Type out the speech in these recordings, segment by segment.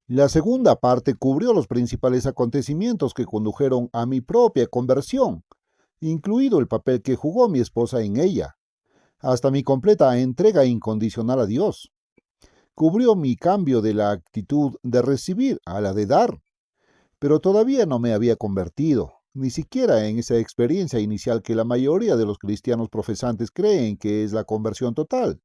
La segunda parte cubrió los principales acontecimientos que condujeron a mi propia conversión, incluido el papel que jugó mi esposa en ella, hasta mi completa entrega incondicional a Dios. Cubrió mi cambio de la actitud de recibir a la de dar, pero todavía no me había convertido, ni siquiera en esa experiencia inicial que la mayoría de los cristianos profesantes creen que es la conversión total.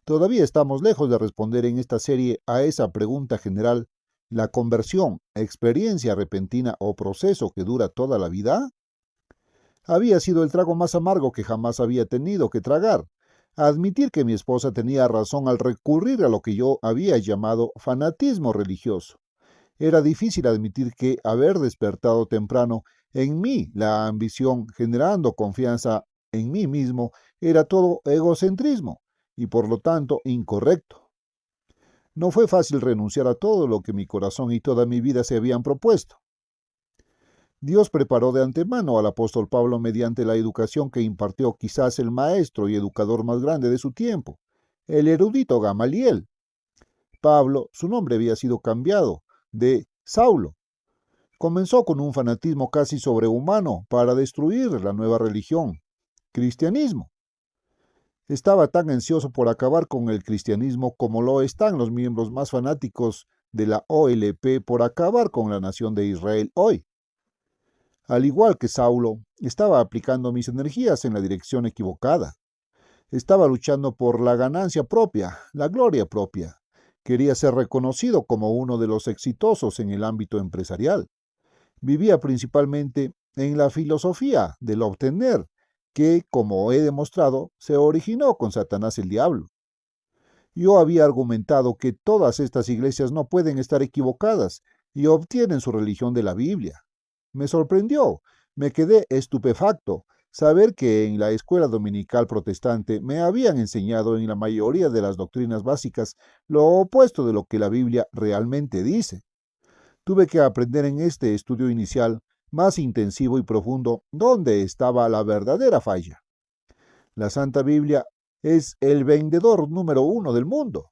Todavía estamos lejos de responder en esta serie a esa pregunta general: ¿la conversión, experiencia repentina o proceso que dura toda la vida? Había sido el trago más amargo que jamás había tenido que tragar. Admitir que mi esposa tenía razón al recurrir a lo que yo había llamado fanatismo religioso. Era difícil admitir que haber despertado temprano en mí la ambición, generando confianza en mí mismo, era todo egocentrismo y por lo tanto incorrecto. No fue fácil renunciar a todo lo que mi corazón y toda mi vida se habían propuesto. Dios preparó de antemano al apóstol Pablo mediante la educación que impartió quizás el maestro y educador más grande de su tiempo, el erudito Gamaliel. Pablo, su nombre había sido cambiado de Saulo. Comenzó con un fanatismo casi sobrehumano para destruir la nueva religión, cristianismo. Estaba tan ansioso por acabar con el cristianismo como lo están los miembros más fanáticos de la OLP por acabar con la nación de Israel hoy. Al igual que Saulo, estaba aplicando mis energías en la dirección equivocada. Estaba luchando por la ganancia propia, la gloria propia. Quería ser reconocido como uno de los exitosos en el ámbito empresarial. Vivía principalmente en la filosofía del obtener, que, como he demostrado, se originó con Satanás el diablo. Yo había argumentado que todas estas iglesias no pueden estar equivocadas y obtienen su religión de la Biblia. Me sorprendió, me quedé estupefacto saber que en la escuela dominical protestante me habían enseñado en la mayoría de las doctrinas básicas lo opuesto de lo que la Biblia realmente dice. Tuve que aprender en este estudio inicial, más intensivo y profundo, dónde estaba la verdadera falla. La Santa Biblia es el vendedor número uno del mundo.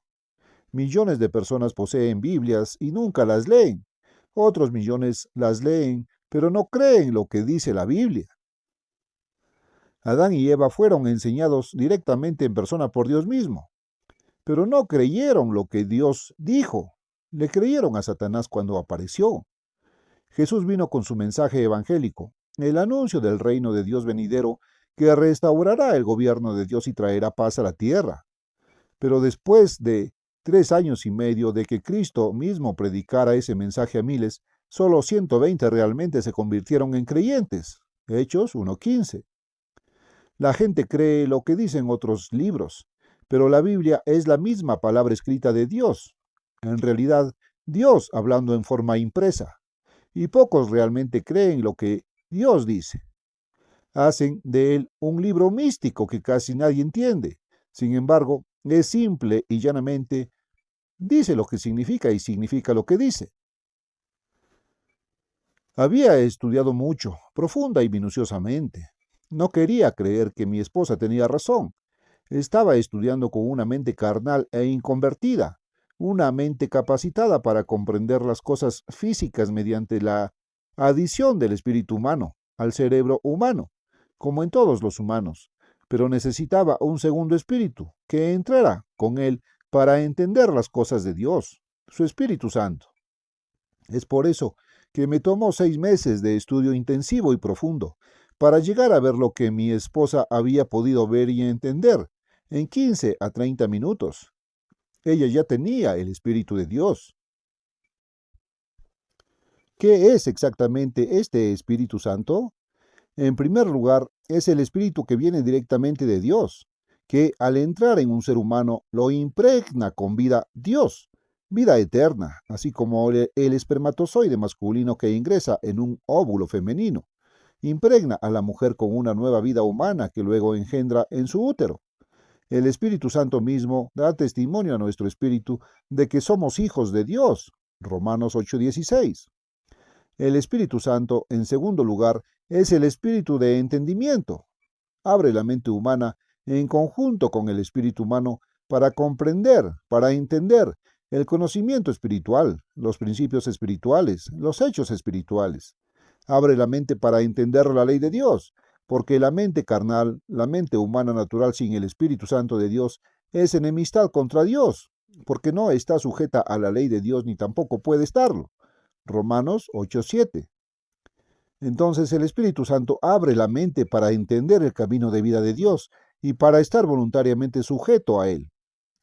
Millones de personas poseen Biblias y nunca las leen. Otros millones las leen, pero no creen lo que dice la Biblia. Adán y Eva fueron enseñados directamente en persona por Dios mismo, pero no creyeron lo que Dios dijo. Le creyeron a Satanás cuando apareció. Jesús vino con su mensaje evangélico, el anuncio del reino de Dios venidero, que restaurará el gobierno de Dios y traerá paz a la tierra. Pero después de 3 años y medio de que Cristo mismo predicara ese mensaje a miles, solo 120 realmente se convirtieron en creyentes. Hechos 1:15. La gente cree lo que dicen otros libros, pero la Biblia es la misma palabra escrita de Dios. En realidad, Dios hablando en forma impresa. Y pocos realmente creen lo que Dios dice. Hacen de él un libro místico que casi nadie entiende. Sin embargo, es simple y llanamente dice lo que significa y significa lo que dice. Había estudiado mucho, profunda y minuciosamente. No quería creer que mi esposa tenía razón. Estaba estudiando con una mente carnal e inconvertida, una mente capacitada para comprender las cosas físicas mediante la adición del espíritu humano al cerebro humano, como en todos los humanos, pero necesitaba un segundo espíritu que entrara con él para entender las cosas de Dios, su Espíritu Santo. Es por eso que me tomó 6 meses de estudio intensivo y profundo para llegar a ver lo que mi esposa había podido ver y entender en 15 a 30 minutos. Ella ya tenía el Espíritu de Dios. ¿Qué es exactamente este Espíritu Santo? En primer lugar, es el Espíritu que viene directamente de Dios, que al entrar en un ser humano lo impregna con vida Dios, vida eterna, así como el espermatozoide masculino que ingresa en un óvulo femenino. Impregna a la mujer con una nueva vida humana que luego engendra en su útero. El Espíritu Santo mismo da testimonio a nuestro espíritu de que somos hijos de Dios. Romanos 8:16. El Espíritu Santo, en segundo lugar, es el espíritu de entendimiento. Abre la mente humana en conjunto con el espíritu humano para comprender, para entender el conocimiento espiritual, los principios espirituales, los hechos espirituales. Abre la mente para entender la ley de Dios, porque la mente carnal, la mente humana natural sin el Espíritu Santo de Dios, es enemistad contra Dios, porque no está sujeta a la ley de Dios ni tampoco puede estarlo. Romanos 8:7. Entonces el Espíritu Santo abre la mente para entender el camino de vida de Dios y para estar voluntariamente sujeto a él,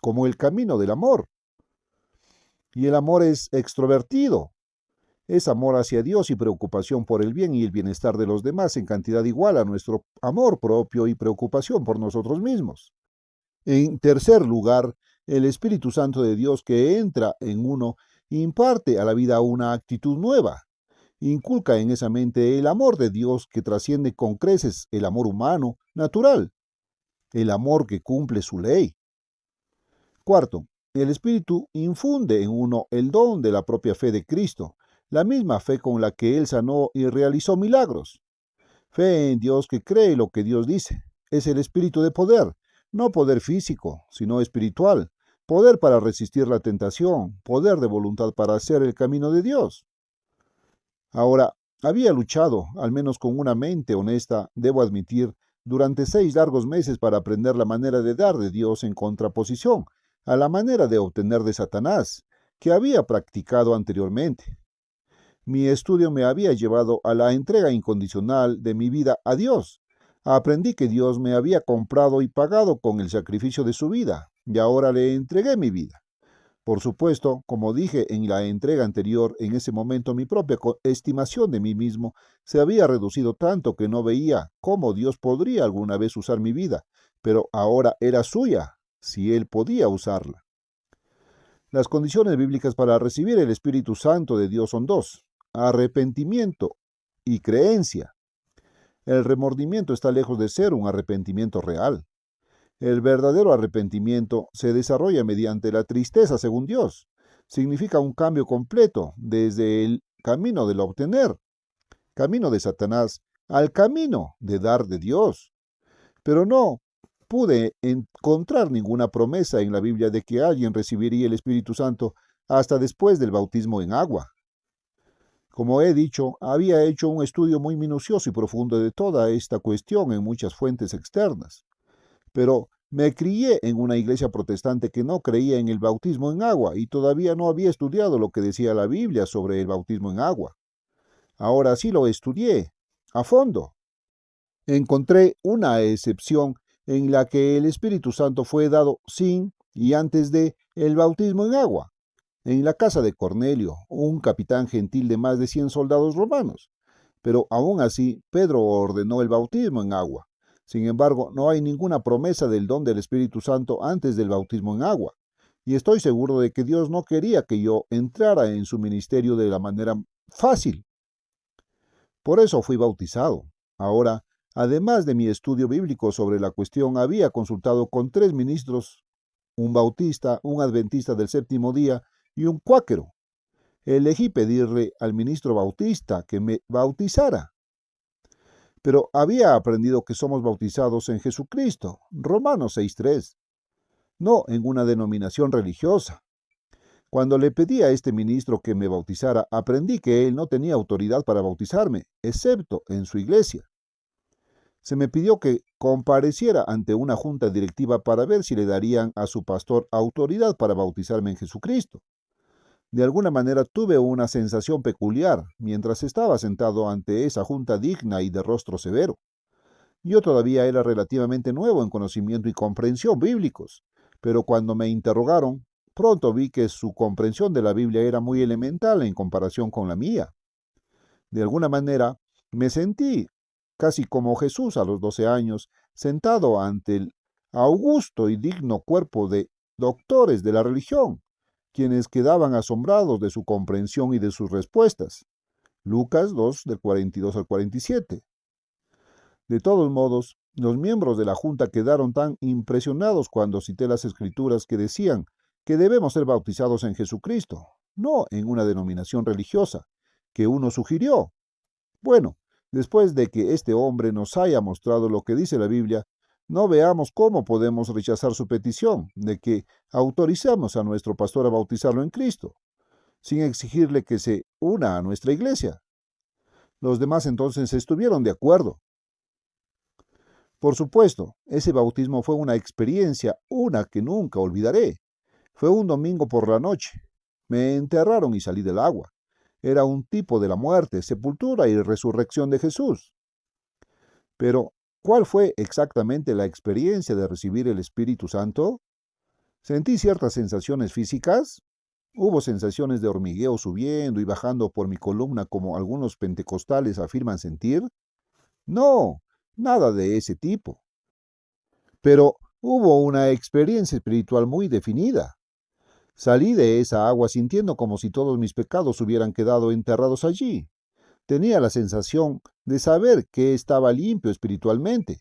como el camino del amor. Y el amor es extrovertido. Es amor hacia Dios y preocupación por el bien y el bienestar de los demás en cantidad igual a nuestro amor propio y preocupación por nosotros mismos. En tercer lugar, el Espíritu Santo de Dios que entra en uno imparte a la vida una actitud nueva. Inculca en esa mente el amor de Dios que trasciende con creces el amor humano, natural, el amor que cumple su ley. Cuarto, el Espíritu infunde en uno el don de la propia fe de Cristo, la misma fe con la que Él sanó y realizó milagros. Fe en Dios que cree lo que Dios dice. Es el espíritu de poder, no poder físico, sino espiritual, poder para resistir la tentación, poder de voluntad para hacer el camino de Dios. Ahora, había luchado, al menos con una mente honesta, debo admitir, durante 6 largos meses para aprender la manera de dar de Dios en contraposición a la manera de obtener de Satanás, que había practicado anteriormente. Mi estudio me había llevado a la entrega incondicional de mi vida a Dios. Aprendí que Dios me había comprado y pagado con el sacrificio de su vida, y ahora le entregué mi vida. Por supuesto, como dije en la entrega anterior, en ese momento mi propia estimación de mí mismo se había reducido tanto que no veía cómo Dios podría alguna vez usar mi vida, pero ahora era suya, si Él podía usarla. Las condiciones bíblicas para recibir el Espíritu Santo de Dios son dos: arrepentimiento y creencia. El remordimiento está lejos de ser un arrepentimiento real. El verdadero arrepentimiento se desarrolla mediante la tristeza según Dios. Significa un cambio completo desde el camino del obtener, camino de Satanás, al camino de dar de Dios. Pero no pude encontrar ninguna promesa en la Biblia de que alguien recibiría el Espíritu Santo hasta después del bautismo en agua. Como he dicho, había hecho un estudio muy minucioso y profundo de toda esta cuestión en muchas fuentes externas. Pero me crié en una iglesia protestante que no creía en el bautismo en agua y todavía no había estudiado lo que decía la Biblia sobre el bautismo en agua. Ahora sí lo estudié, a fondo. Encontré una excepción en la que el Espíritu Santo fue dado sin y antes de el bautismo en agua, en la casa de Cornelio, un capitán gentil de más de 100 soldados romanos. Pero aún así, Pedro ordenó el bautismo en agua. Sin embargo, no hay ninguna promesa del don del Espíritu Santo antes del bautismo en agua. Y estoy seguro de que Dios no quería que yo entrara en su ministerio de la manera fácil. Por eso fui bautizado. Ahora, además de mi estudio bíblico sobre la cuestión, había consultado con 3 ministros, un bautista, un adventista del séptimo día y un cuáquero. Elegí pedirle al ministro bautista que me bautizara. Pero había aprendido que somos bautizados en Jesucristo, Romanos 6:3, no en una denominación religiosa. Cuando le pedí a este ministro que me bautizara, aprendí que él no tenía autoridad para bautizarme, excepto en su iglesia. Se me pidió que compareciera ante una junta directiva para ver si le darían a su pastor autoridad para bautizarme en Jesucristo. De alguna manera tuve una sensación peculiar mientras estaba sentado ante esa junta digna y de rostro severo. Yo todavía era relativamente nuevo en conocimiento y comprensión bíblicos, pero cuando me interrogaron, pronto vi que su comprensión de la Biblia era muy elemental en comparación con la mía. De alguna manera, me sentí casi como Jesús a los 12 años, sentado ante el augusto y digno cuerpo de doctores de la religión, quienes quedaban asombrados de su comprensión y de sus respuestas. Lucas 2, del 42 al 47. De todos modos, los miembros de la Junta quedaron tan impresionados cuando cité las escrituras que decían que debemos ser bautizados en Jesucristo, no en una denominación religiosa, que uno sugirió. Bueno, después de que este hombre nos haya mostrado lo que dice la Biblia, No veamos cómo podemos rechazar su petición de que autorizamos a nuestro pastor a bautizarlo en Cristo, sin exigirle que se una a nuestra iglesia. Los demás entonces estuvieron de acuerdo. Por supuesto, ese bautismo fue una experiencia, una que nunca olvidaré. Fue un domingo por la noche. Me enterraron y salí del agua. Era un tipo de la muerte, sepultura y resurrección de Jesús. Pero, ¿cuál fue exactamente la experiencia de recibir el Espíritu Santo? Sentí ciertas sensaciones físicas. Hubo sensaciones de hormigueo subiendo y bajando por mi columna como algunos pentecostales afirman sentir. No, nada de ese tipo. Pero hubo una experiencia espiritual muy definida. Salí de esa agua sintiendo como si todos mis pecados hubieran quedado enterrados allí. Tenía la sensación de saber que estaba limpio espiritualmente.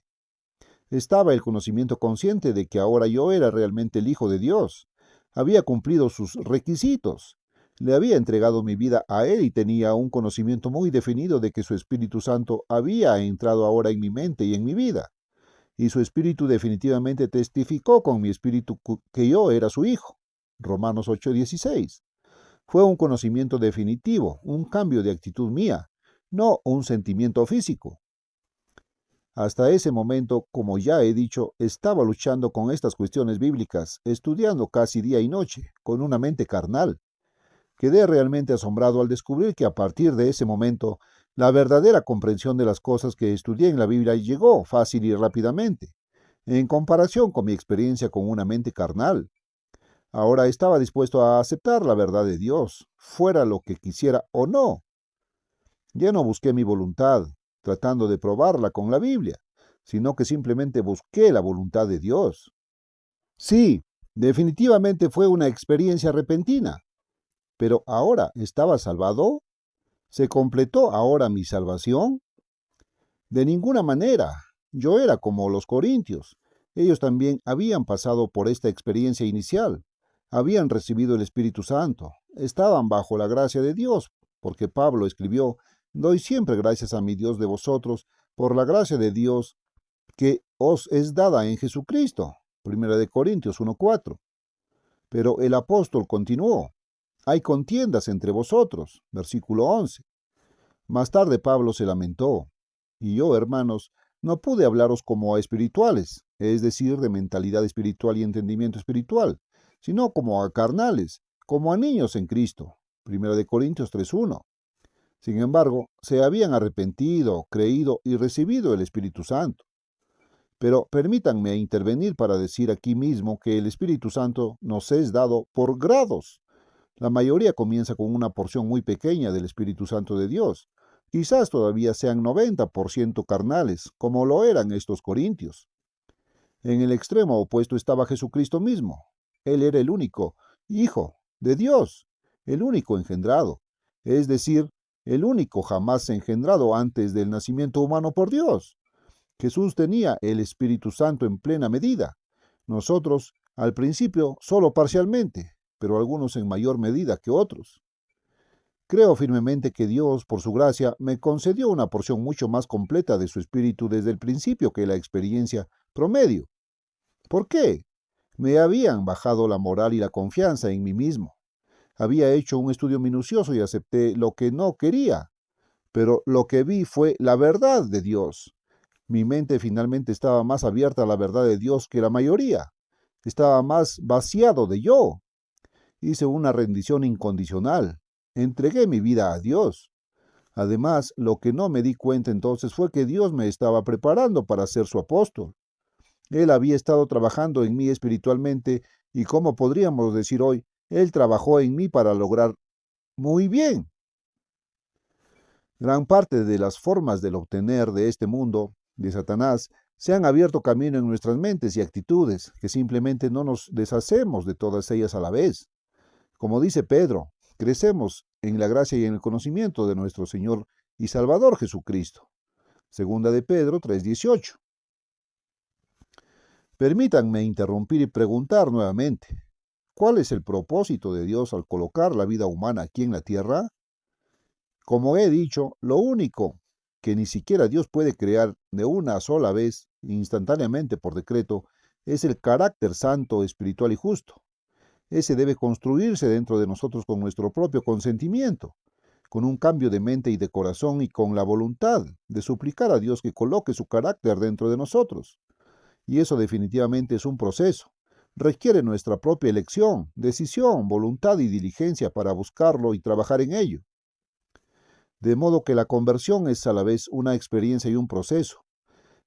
Estaba el conocimiento consciente de que ahora yo era realmente el Hijo de Dios. Había cumplido sus requisitos. Le había entregado mi vida a Él y tenía un conocimiento muy definido de que su Espíritu Santo había entrado ahora en mi mente y en mi vida. Y su Espíritu definitivamente testificó con mi espíritu que yo era su Hijo. Romanos 8:16. Fue un conocimiento definitivo, un cambio de actitud mía, no un sentimiento físico. Hasta ese momento, como ya he dicho, estaba luchando con estas cuestiones bíblicas, estudiando casi día y noche, con una mente carnal. Quedé realmente asombrado al descubrir que a partir de ese momento, la verdadera comprensión de las cosas que estudié en la Biblia llegó fácil y rápidamente, en comparación con mi experiencia con una mente carnal. Ahora estaba dispuesto a aceptar la verdad de Dios, fuera lo que quisiera o no. Ya no busqué mi voluntad, tratando de probarla con la Biblia, sino que simplemente busqué la voluntad de Dios. Sí, definitivamente fue una experiencia repentina, pero ahora estaba salvado. ¿Se completó ahora mi salvación? De ninguna manera. Yo era como los corintios. Ellos también habían pasado por esta experiencia inicial. Habían recibido el Espíritu Santo. Estaban bajo la gracia de Dios, porque Pablo escribió: Doy siempre gracias a mi Dios de vosotros por la gracia de Dios que os es dada en Jesucristo. Primera de Corintios 1:4. Pero el apóstol continuó: Hay contiendas entre vosotros. Versículo 11. Más tarde Pablo se lamentó: Y yo, hermanos, no pude hablaros como a espirituales, es decir, de mentalidad espiritual y entendimiento espiritual, sino como a carnales, como a niños en Cristo. Primera de Corintios 3:1. Sin embargo, se habían arrepentido, creído y recibido el Espíritu Santo. Pero permítanme intervenir para decir aquí mismo que el Espíritu Santo nos es dado por grados. La mayoría comienza con una porción muy pequeña del Espíritu Santo de Dios. Quizás todavía sean 90% carnales, como lo eran estos corintios. En el extremo opuesto estaba Jesucristo mismo. Él era el único Hijo de Dios, el único engendrado, es decir, el único jamás engendrado antes del nacimiento humano por Dios. Jesús tenía el Espíritu Santo en plena medida. Nosotros, al principio, solo parcialmente, pero algunos en mayor medida que otros. Creo firmemente que Dios, por su gracia, me concedió una porción mucho más completa de su Espíritu desde el principio que la experiencia promedio. ¿Por qué? Me habían bajado la moral y la confianza en mí mismo. Había hecho un estudio minucioso y acepté lo que no quería, pero lo que vi fue la verdad de Dios. Mi mente finalmente estaba más abierta a la verdad de Dios que la mayoría. Estaba más vaciado de yo. Hice una rendición incondicional. Entregué mi vida a Dios. Además, lo que no me di cuenta entonces fue que Dios me estaba preparando para ser su apóstol. Él había estado trabajando en mí espiritualmente y, como podríamos decir hoy, Él trabajó en mí para lograr muy bien. Gran parte de las formas del obtener de este mundo, de Satanás, se han abierto camino en nuestras mentes y actitudes, que simplemente no nos deshacemos de todas ellas a la vez. Como dice Pedro, crecemos en la gracia y en el conocimiento de nuestro Señor y Salvador Jesucristo. Segunda de Pedro 3:18. Permítanme interrumpir y preguntar nuevamente: ¿cuál es el propósito de Dios al colocar la vida humana aquí en la tierra? Como he dicho, lo único que ni siquiera Dios puede crear de una sola vez, instantáneamente por decreto, es el carácter santo, espiritual y justo. Ese debe construirse dentro de nosotros con nuestro propio consentimiento, con un cambio de mente y de corazón y con la voluntad de suplicar a Dios que coloque su carácter dentro de nosotros. Y eso definitivamente es un proceso. Requiere nuestra propia elección, decisión, voluntad y diligencia para buscarlo y trabajar en ello. De modo que la conversión es a la vez una experiencia y un proceso.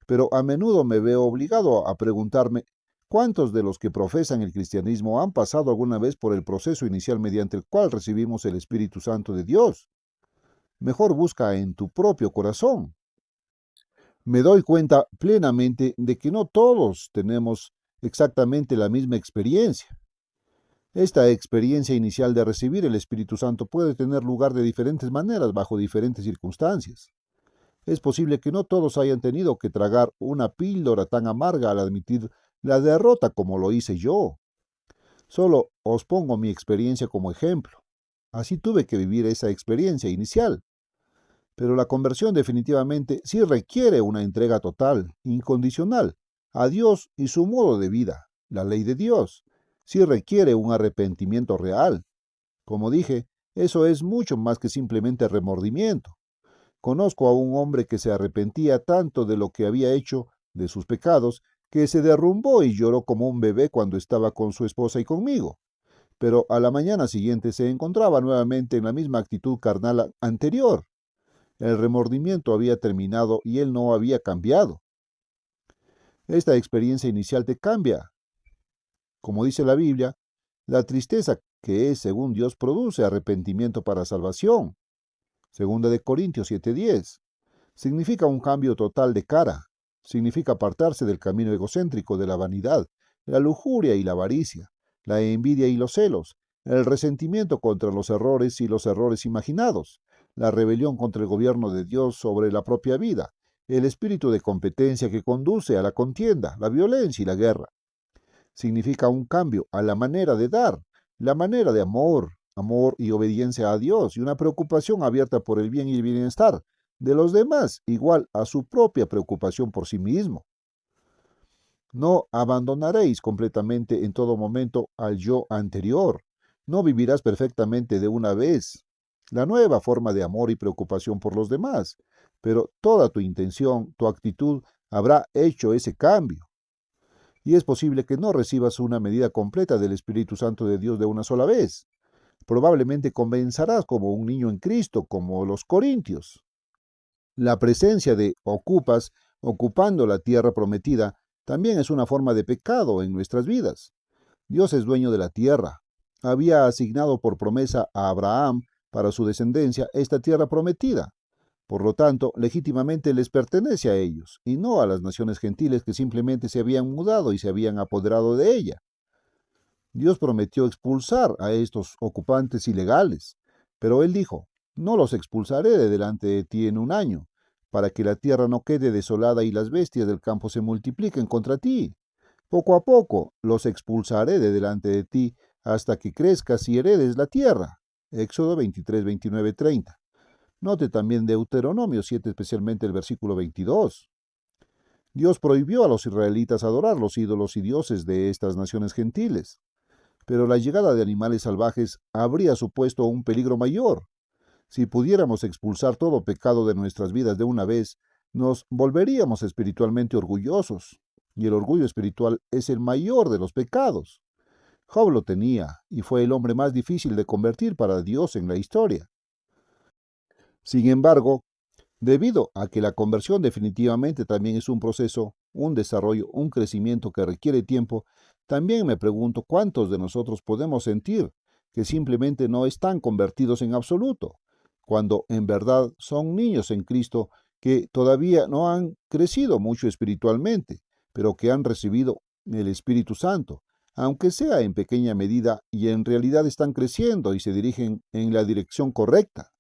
Pero a menudo me veo obligado a preguntarme, ¿cuántos de los que profesan el cristianismo han pasado alguna vez por el proceso inicial mediante el cual recibimos el Espíritu Santo de Dios? Mejor busca en tu propio corazón. Me doy cuenta plenamente de que no todos tenemos exactamente la misma experiencia. Esta experiencia inicial de recibir el Espíritu Santo puede tener lugar de diferentes maneras bajo diferentes circunstancias. Es posible que no todos hayan tenido que tragar una píldora tan amarga al admitir la derrota como lo hice yo. Solo os pongo mi experiencia como ejemplo. Así tuve que vivir esa experiencia inicial. Pero la conversión definitivamente sí requiere una entrega total, incondicional, a Dios y su modo de vida, la ley de Dios. Sí requiere un arrepentimiento real. Como dije, eso es mucho más que simplemente remordimiento. Conozco a un hombre que se arrepentía tanto de lo que había hecho, de sus pecados, que se derrumbó y lloró como un bebé cuando estaba con su esposa y conmigo. Pero a la mañana siguiente se encontraba nuevamente en la misma actitud carnal anterior. El remordimiento había terminado y él no había cambiado. Esta experiencia inicial te cambia. Como dice la Biblia, la tristeza que es según Dios produce arrepentimiento para salvación. Segunda de Corintios 7:10. Significa un cambio total de cara. Significa apartarse del camino egocéntrico de la vanidad, la lujuria y la avaricia, la envidia y los celos, el resentimiento contra los errores y los errores imaginados, la rebelión contra el gobierno de Dios sobre la propia vida, el espíritu de competencia que conduce a la contienda, la violencia y la guerra. Significa un cambio a la manera de dar, la manera de amor y obediencia a Dios y una preocupación abierta por el bien y el bienestar de los demás, igual a su propia preocupación por sí mismo. No abandonaréis completamente en todo momento al yo anterior. No vivirás perfectamente de una vez la nueva forma de amor y preocupación por los demás, pero toda tu intención, tu actitud habrá hecho ese cambio. Y es posible que no recibas una medida completa del Espíritu Santo de Dios de una sola vez. Probablemente comenzarás como un niño en Cristo, como los corintios. La presencia de ocupas, ocupando la tierra prometida, también es una forma de pecado en nuestras vidas. Dios es dueño de la tierra. Había asignado por promesa a Abraham, para su descendencia, esta tierra prometida. Por lo tanto, legítimamente les pertenece a ellos, y no a las naciones gentiles que simplemente se habían mudado y se habían apoderado de ella. Dios prometió expulsar a estos ocupantes ilegales, pero él dijo, no los expulsaré de delante de ti en un año, para que la tierra no quede desolada y las bestias del campo se multipliquen contra ti. Poco a poco los expulsaré de delante de ti hasta que crezcas y heredes la tierra. Éxodo 23, 29, 30. Note también Deuteronomio 7, especialmente el versículo 22. Dios prohibió a los israelitas adorar los ídolos y dioses de estas naciones gentiles, pero la llegada de animales salvajes habría supuesto un peligro mayor. Si pudiéramos expulsar todo pecado de nuestras vidas de una vez, nos volveríamos espiritualmente orgullosos, y el orgullo espiritual es el mayor de los pecados. Job lo tenía, y fue el hombre más difícil de convertir para Dios en la historia. Sin embargo, debido a que la conversión definitivamente también es un proceso, un desarrollo, un crecimiento que requiere tiempo, también me pregunto cuántos de nosotros podemos sentir que simplemente no están convertidos en absoluto, cuando en verdad son niños en Cristo que todavía no han crecido mucho espiritualmente, pero que han recibido el Espíritu Santo, aunque sea en pequeña medida, y en realidad están creciendo y se dirigen en la dirección correcta.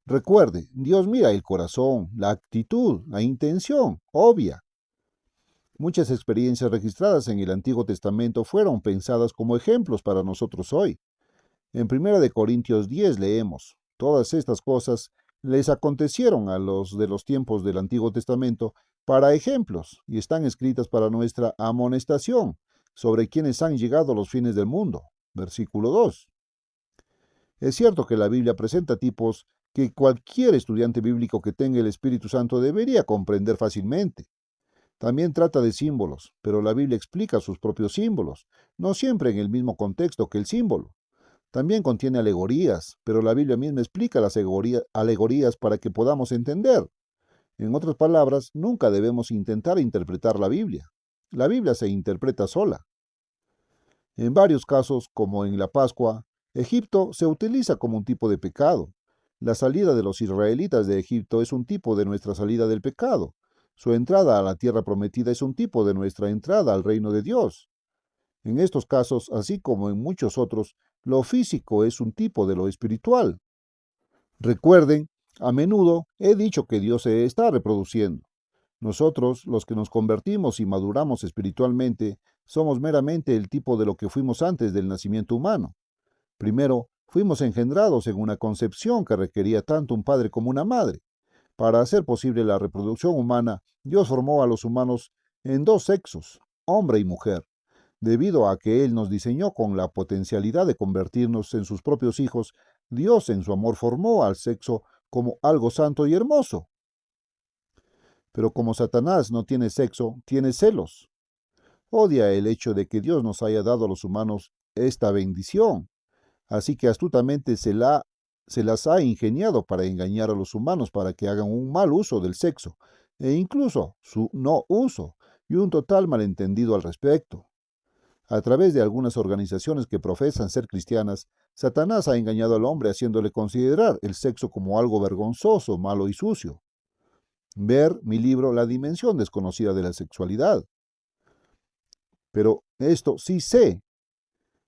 Recuerde, Dios mira el corazón, la actitud, la intención, obvia. Muchas experiencias registradas en el Antiguo Testamento fueron pensadas como ejemplos para nosotros hoy. En 1 Corintios 10 leemos, todas estas cosas les acontecieron a los de los tiempos del Antiguo Testamento para ejemplos y están escritas para nuestra amonestación sobre quienes han llegado a los fines del mundo. Versículo 2. Es cierto que la Biblia presenta tipos que cualquier estudiante bíblico que tenga el Espíritu Santo debería comprender fácilmente. También trata de símbolos, pero la Biblia explica sus propios símbolos, no siempre en el mismo contexto que el símbolo. También contiene alegorías, pero la Biblia misma explica las alegorías para que podamos entender. En otras palabras, nunca debemos intentar interpretar la Biblia. La Biblia se interpreta sola. En varios casos, como en la Pascua, Egipto se utiliza como un tipo de pecado. La salida de los israelitas de Egipto es un tipo de nuestra salida del pecado. Su entrada a la tierra prometida es un tipo de nuestra entrada al reino de Dios. En estos casos, así como en muchos otros, lo físico es un tipo de lo espiritual. Recuerden, a menudo he dicho que Dios se está reproduciendo. Nosotros, los que nos convertimos y maduramos espiritualmente, somos meramente el tipo de lo que fuimos antes del nacimiento humano. Primero, fuimos engendrados en una concepción que requería tanto un padre como una madre. Para hacer posible la reproducción humana, Dios formó a los humanos en dos sexos, hombre y mujer. Debido a que Él nos diseñó con la potencialidad de convertirnos en sus propios hijos, Dios en su amor formó al sexo como algo santo y hermoso. Pero como Satanás no tiene sexo, tiene celos. Odia el hecho de que Dios nos haya dado a los humanos esta bendición. Así que astutamente se las ha ingeniado para engañar a los humanos para que hagan un mal uso del sexo, e incluso su no uso, y un total malentendido al respecto. A través de algunas organizaciones que profesan ser cristianas, Satanás ha engañado al hombre haciéndole considerar el sexo como algo vergonzoso, malo y sucio. Ver mi libro La dimensión desconocida de la sexualidad. Pero esto sí sé.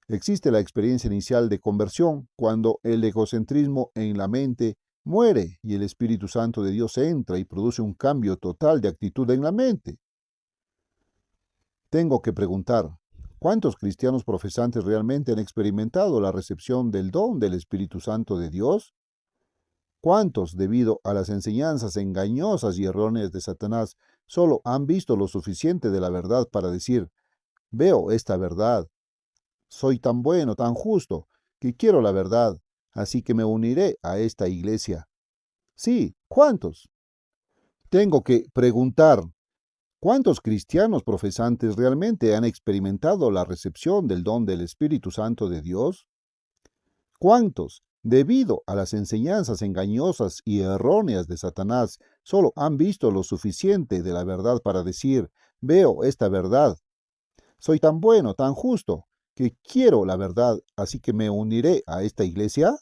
Existe la experiencia inicial de conversión cuando el egocentrismo en la mente muere y el Espíritu Santo de Dios entra y produce un cambio total de actitud en la mente. Tengo que preguntar, ¿cuántos cristianos profesantes realmente han experimentado la recepción del don del Espíritu Santo de Dios? ¿Cuántos, debido a las enseñanzas engañosas y erróneas de Satanás, solo han visto lo suficiente de la verdad para decir, veo esta verdad, soy tan bueno, tan justo, que quiero la verdad, así que me uniré a esta iglesia? Sí, ¿cuántos? Tengo que preguntar, ¿cuántos cristianos profesantes realmente han experimentado la recepción del don del Espíritu Santo de Dios? ¿Cuántos, debido a las enseñanzas engañosas y erróneas de Satanás, solo han visto lo suficiente de la verdad para decir, veo esta verdad, soy tan bueno, tan justo, que quiero la verdad, así que me uniré a esta iglesia?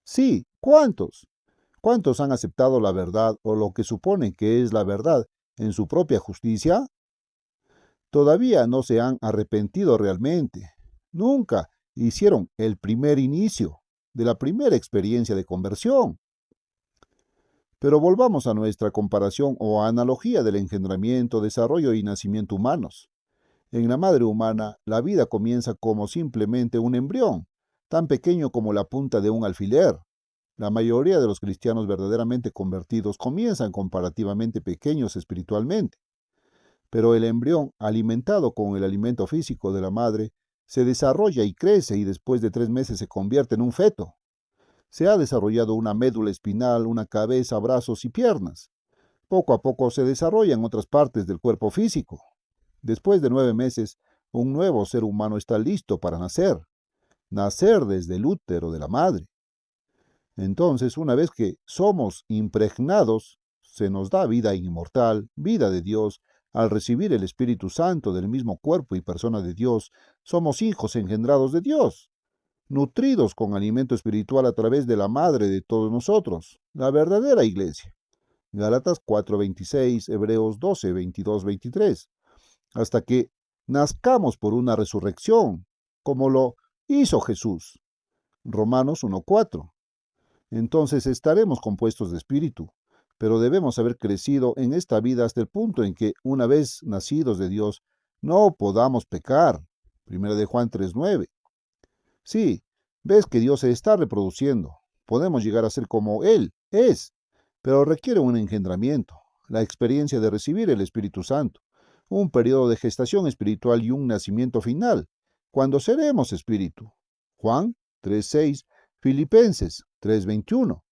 Sí, ¿cuántos? ¿Cuántos han aceptado la verdad o lo que suponen que es la verdad en su propia justicia? Todavía no se han arrepentido realmente. Nunca hicieron el primer inicio de la primera experiencia de conversión. Pero volvamos a nuestra comparación o analogía del engendramiento, desarrollo y nacimiento humanos. En la madre humana, la vida comienza como simplemente un embrión, tan pequeño como la punta de un alfiler. La mayoría de los cristianos verdaderamente convertidos comienzan comparativamente pequeños espiritualmente, pero el embrión, alimentado con el alimento físico de la madre, se desarrolla y crece y después de 3 meses se convierte en un feto. Se ha desarrollado una médula espinal, una cabeza, brazos y piernas. Poco a poco se desarrollan otras partes del cuerpo físico. Después de 9 meses, un nuevo ser humano está listo para nacer desde el útero de la madre. Entonces, una vez que somos impregnados, se nos da vida inmortal, vida de Dios. Al recibir el Espíritu Santo del mismo cuerpo y persona de Dios, somos hijos engendrados de Dios, nutridos con alimento espiritual a través de la madre de todos nosotros, la verdadera iglesia. Gálatas 4:26, Hebreos 12:22, 23. Hasta que nazcamos por una resurrección, como lo hizo Jesús. Romanos 1:4. Entonces estaremos compuestos de espíritu, pero debemos haber crecido en esta vida hasta el punto en que, una vez nacidos de Dios, no podamos pecar. 1 de Juan 3:9. Sí, ves que Dios se está reproduciendo. podemos llegar a ser como Él es, pero requiere un engendramiento, la experiencia de recibir el Espíritu Santo, un periodo de gestación espiritual y un nacimiento final, cuando seremos espíritu. Juan 3:6, Filipenses 3:21.